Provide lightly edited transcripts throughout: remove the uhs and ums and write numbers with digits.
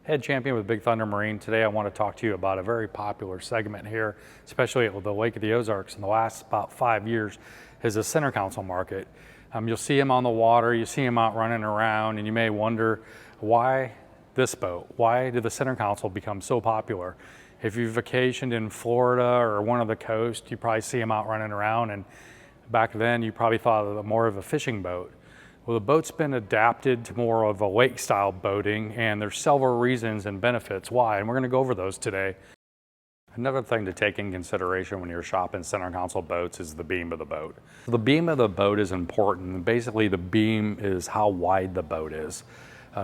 Head Champion with Big Thunder Marine. Today I want to talk to you about a very popular segment here, especially at the Lake of the Ozarks in the last about 5 years, is the center console market. You'll see them on the water, you see them out running around, and you may wonder why this boat? Why did the center console become so popular? If you've vacationed in Florida or one of the coast, you probably see them out running around, and back then you probably thought of it more of a fishing boat. Well, the boat's been adapted to more of a lake style boating, and there's several reasons and benefits why, and we're gonna go over those today. Another thing to take in consideration when you're shopping center console boats is the beam of the boat. The beam of the boat is important. Basically, the beam is how wide the boat is.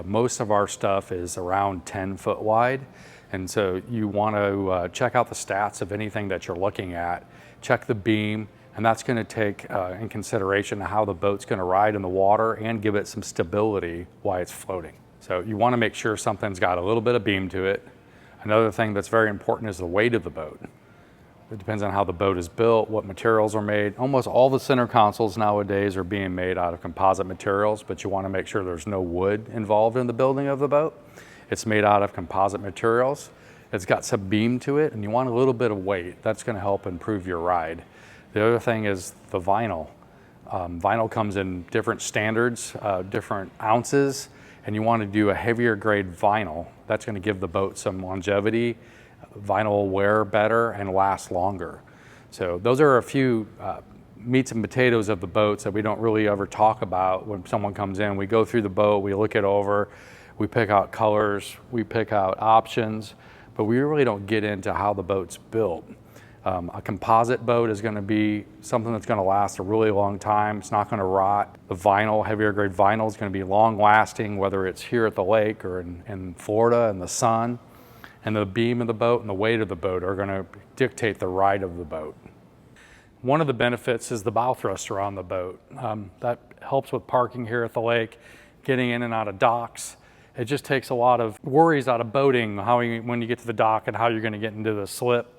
Most of our stuff is around 10 foot wide, and so you want to check out the stats of anything that you're looking at. Check the beam, and that's going to take in consideration how the boat's going to ride in the water and give it some stability while it's floating. So you want to make sure something's got a little bit of beam to it. Another thing that's very important is the weight of the boat. It depends on how the boat is built, what materials are made. Almost all the center consoles nowadays are being made out of composite materials, but you want to make sure there's no wood involved in the building of the boat. It's made out of composite materials. It's got some beam to it, and you want a little bit of weight. That's going to help improve your ride. The other thing is the vinyl. Vinyl comes in different standards, different ounces, and you want to do a heavier grade vinyl. That's going to give the boat some longevity. Vinyl will wear better and last longer. So those are a few meats and potatoes of the boats that we don't really ever talk about when someone comes in. We go through the boat, we look it over, we pick out colors, we pick out options, but we really don't get into how the boat's built. A composite boat is going to be something that's going to last a really long time. It's not going to rot. The vinyl, heavier grade vinyl, is going to be long lasting, whether it's here at the lake or in Florida in the sun. And the beam of the boat and the weight of the boat are going to dictate the ride of the boat. One of the benefits is the bow thruster on the boat. That helps with parking here at the lake, getting in and out of docks. It just takes a lot of worries out of boating, when you get to the dock and how you're going to get into the slip.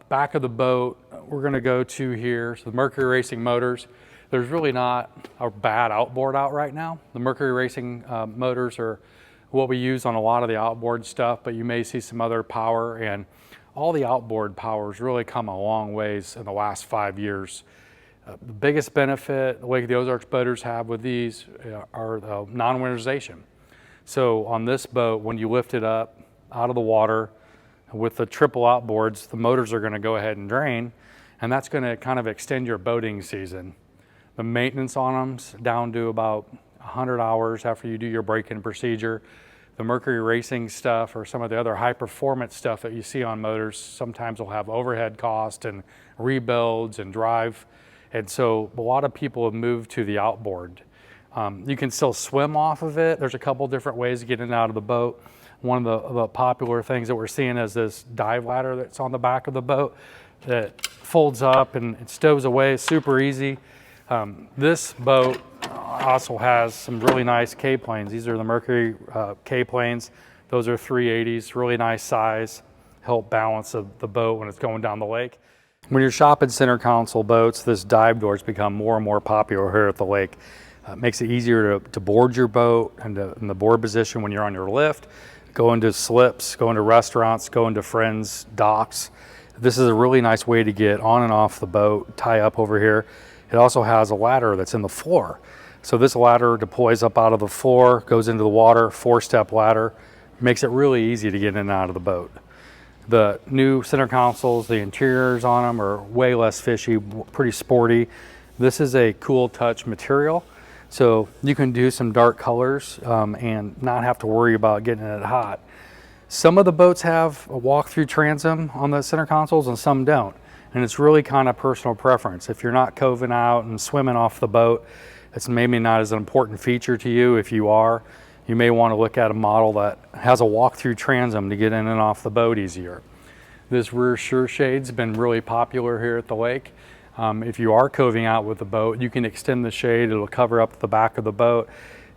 Back of the boat, we're going to go to here, so the Mercury Racing motors. There's really not a bad outboard out right now. The Mercury Racing motors are what we use on a lot of the outboard stuff, but you may see some other power, and all the outboard powers really come a long ways in the last 5 years. The biggest benefit the Lake of the Ozarks boaters have with these are the non-winterization. So on this boat, when you lift it up out of the water, with the triple outboards, the motors are going to go ahead and drain, and that's going to kind of extend your boating season. The maintenance on them's down to about 100 hours after you do your break-in procedure. The Mercury Racing stuff or some of the other high-performance stuff that you see on motors sometimes will have overhead cost and rebuilds and drive, and so a lot of people have moved to the outboard. You can still swim off of it. There's a couple different ways to get in and out of the boat. One of the popular things that we're seeing is this dive ladder that's on the back of the boat that folds up and it stows away, super easy. This boat also has some really nice K-planes. These are the Mercury K-planes. Those are 380s, really nice size, help balance the boat when it's going down the lake. When you're shopping center console boats, this dive door's become more and more popular here at the lake. It makes it easier to board your boat and in the board position when you're on your lift. Go into slips, go into restaurants, go into friends' docks. This is a really nice way to get on and off the boat, tie up over here. It also has a ladder that's in the floor. So this ladder deploys up out of the floor, goes into the water, 4-step ladder. Makes it really easy to get in and out of the boat. The new center consoles, the interiors on them are way less fishy, pretty sporty. This is a cool touch material. So you can do some dark colors and not have to worry about getting it hot. Some of the boats have a walk-through transom on the center consoles and some don't. And it's really kind of personal preference. If you're not coving out and swimming off the boat, it's maybe not as an important feature to you. If you are, you may want to look at a model that has a walk-through transom to get in and off the boat easier. This rear sure shade's been really popular here at the lake. If you are coving out with the boat, you can extend the shade. It'll cover up the back of the boat.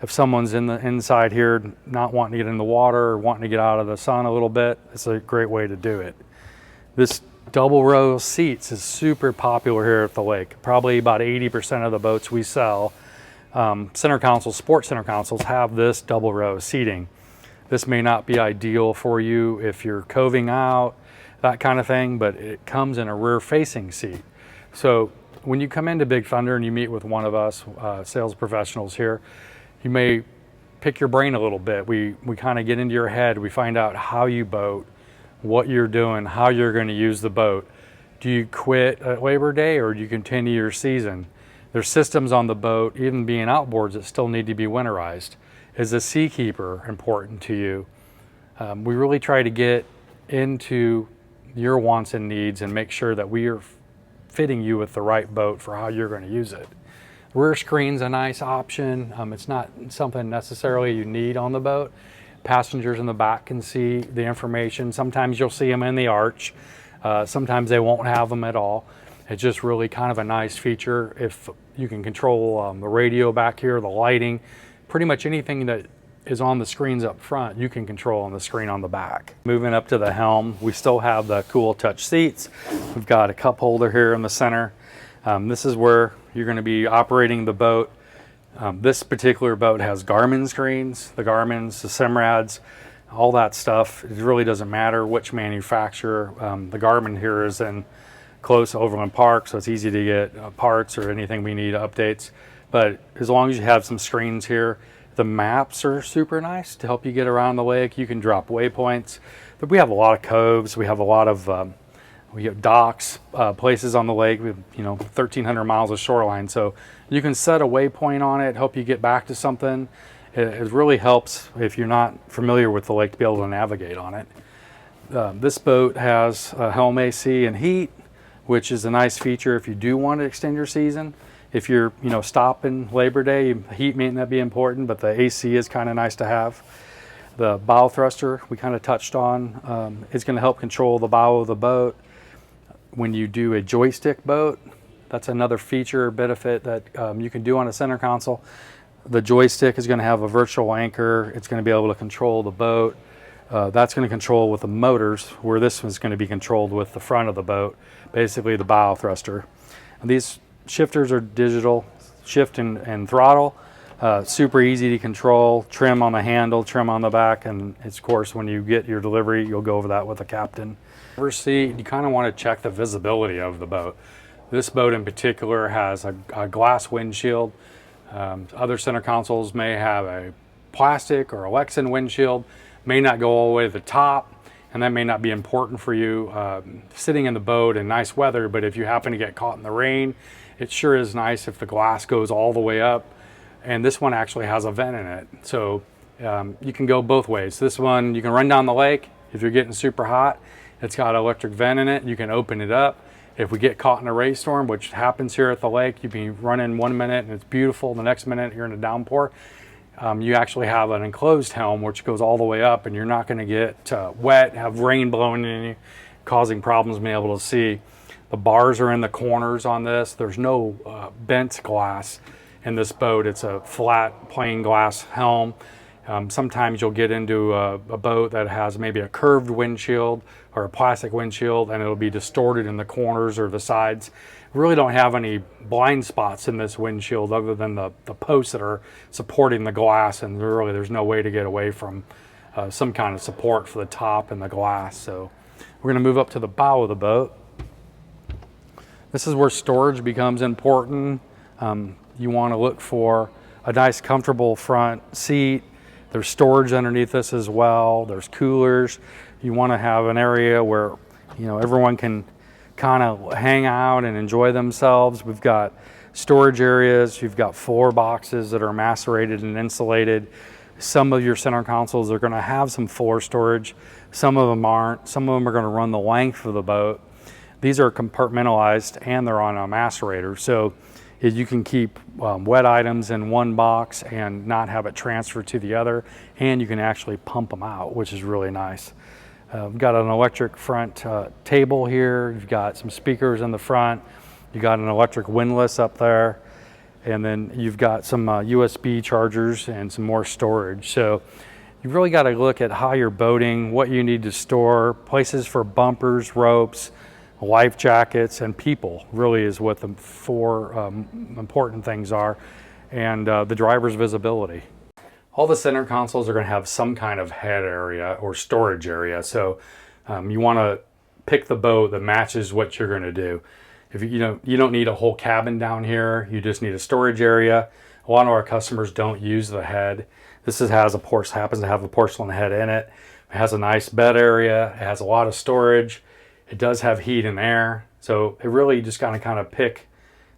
If someone's in the inside here not wanting to get in the water or wanting to get out of the sun a little bit, it's a great way to do it. This double row seats is super popular here at the lake. Probably about 80% of the boats we sell, center consoles, sports center consoles, have this double row seating. This may not be ideal for you if you're coving out, that kind of thing, but it comes in a rear facing seat. So when you come into Big Thunder and you meet with one of us sales professionals here, you may pick your brain a little bit. We kind of get into your head. We find out how you boat, what you're doing, how you're going to use the boat. Do you quit at Labor Day or do you continue your season? There's systems on the boat, even being outboards, that still need to be winterized. Is a seakeeper important to you? We really try to get into your wants and needs and make sure that we are fitting you with the right boat for how you're going to use it. Rear screen's a nice option. It's not something necessarily you need on the boat. Passengers in the back can see the information. Sometimes you'll see them in the arch. Sometimes they won't have them at all. It's just really kind of a nice feature. If you can control the radio back here, the lighting, pretty much anything that is on the screens up front, you can control on the screen on the back. Moving up to the helm, we still have the cool touch seats. We've got a cup holder here in the center. This is where you're going to be operating the boat. This particular boat has Garmin screens, the Garmins, the Simrads, all that stuff. It really doesn't matter which manufacturer. The Garmin here is in close to Overland Park, so it's easy to get parts or anything we need updates. But as long as you have some screens here, the maps are super nice to help you get around the lake. You can drop waypoints. But we have a lot of coves. We have a lot of we have docks, places on the lake. We have 1,300 miles of shoreline, so you can set a waypoint on it, help you get back to something. It really helps if you're not familiar with the lake to be able to navigate on it. This boat has Helm AC and heat, which is a nice feature if you do want to extend your season. If you're stopping Labor Day, heat may not be important, but the AC is kind of nice to have. The bow thruster we kind of touched on is going to help control the bow of the boat. When you do a joystick boat, that's another feature or benefit that you can do on a center console. The joystick is going to have a virtual anchor. It's going to be able to control the boat. That's going to control with the motors, where this one's going to be controlled with the front of the boat, basically the bow thruster. And these shifters are digital, shift and throttle. Super easy to control, trim on the handle, trim on the back, and it's, of course, when you get your delivery, you'll go over that with the captain. First seat, you kind of want to check the visibility of the boat. This boat in particular has a glass windshield. Other center consoles may have a plastic or a Lexan windshield, may not go all the way to the top, and that may not be important for you sitting in the boat in nice weather, but if you happen to get caught in the rain, it sure is nice if the glass goes all the way up. And this one actually has a vent in it, so you can go both ways. This one, you can run down the lake if you're getting super hot. It's got an electric vent in it. You can open it up. If we get caught in a rainstorm, which happens here at the lake, you can be running 1 minute and it's beautiful. The next minute you're in a downpour. You actually have an enclosed helm which goes all the way up, and you're not going to get wet, have rain blowing in you, causing problems being able to see. The bars are in the corners on this. There's no bent glass in this boat. It's a flat, plain glass helm. Sometimes you'll get into a boat that has maybe a curved windshield or a plastic windshield, and it'll be distorted in the corners or the sides. We really don't have any blind spots in this windshield other than the posts that are supporting the glass, and really there's no way to get away from some kind of support for the top and the glass. So we're going to move up to the bow of the boat. This is where storage becomes important. You want to look for a nice comfortable front seat. There's storage underneath this as well. There's coolers. You want to have an area where everyone can kind of hang out and enjoy themselves. We've got storage areas. You've got floor boxes that are macerated and insulated. Some of your center consoles are going to have some floor storage. Some of them aren't. Some of them are going to run the length of the boat. These are compartmentalized and they're on a macerator. So you can keep wet items in one box and not have it transfer to the other, and you can actually pump them out, which is really nice. We've got an electric front table here. You've got some speakers in the front. You've got an electric windlass up there, and then you've got some USB chargers and some more storage. So you've really got to look at how you're boating, what you need to store, places for bumpers, ropes, life jackets, and people really is what the four important things are, and the driver's visibility. All the center consoles are going to have some kind of head area or storage area. So you want to pick the boat that matches what you're going to do. If you don't need a whole cabin down here, you just need a storage area. A lot of our customers don't use the head. This happens to have a porcelain head in it. It has a nice bed area. It has a lot of storage. It does have heat and air. So it really just kind of pick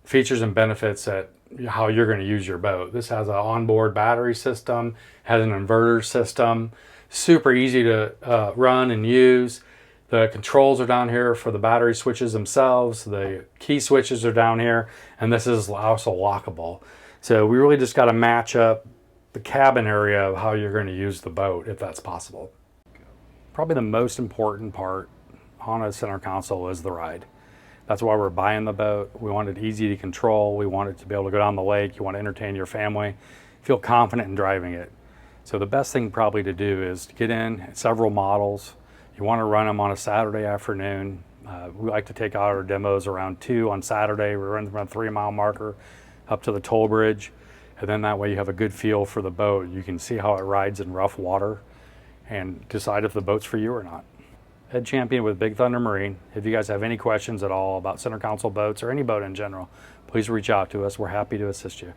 features and benefits at how you're going to use your boat. This has an onboard battery system, has an inverter system, super easy to run and use. The controls are down here for the battery switches themselves. The key switches are down here, and this is also lockable. So we really just got to match up the cabin area of how you're going to use the boat, if that's possible. Probably the most important part on a center console is the ride. That's why we're buying the boat. We want it easy to control. We want it to be able to go down the lake. You want to entertain your family, feel confident in driving it. So the best thing probably to do is to get in several models. You want to run them on a Saturday afternoon. We like to take out our demos around 2 on Saturday. We run from a 3-mile marker up to the toll bridge. And then that way you have a good feel for the boat. You can see how it rides in rough water and decide if the boat's for you or not. Head Champion with Big Thunder Marine. If you guys have any questions at all about center console boats or any boat in general, please reach out to us. We're happy to assist you.